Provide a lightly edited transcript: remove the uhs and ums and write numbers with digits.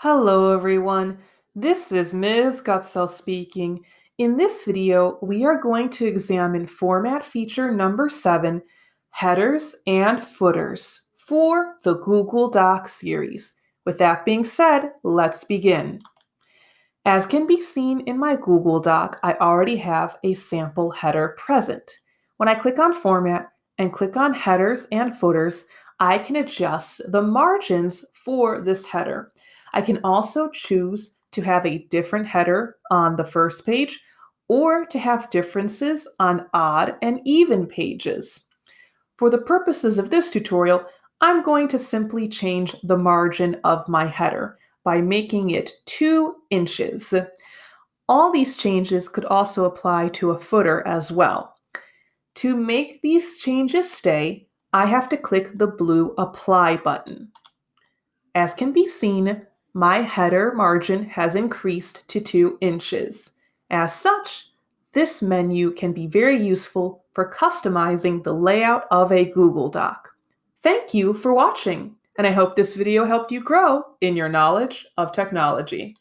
Hello everyone, this is Ms. Gutzel speaking. In this video, we are going to examine format feature number 7, headers and footers for the Google Docs series. With that being said, let's begin. As can be seen in my Google Doc, I already have a sample header present. When I click on Format and click on Headers and Footers, I can adjust the margins for this header. I can also choose to have a different header on the first page or to have differences on odd and even pages. For the purposes of this tutorial, I'm going to simply change the margin of my header by making it 2 inches. All these changes could also apply to a footer as well. To make these changes stay, I have to click the blue Apply button. As can be seen, my header margin has increased to 2 inches. As such, this menu can be very useful for customizing the layout of a Google Doc. Thank you for watching, and I hope this video helped you grow in your knowledge of technology.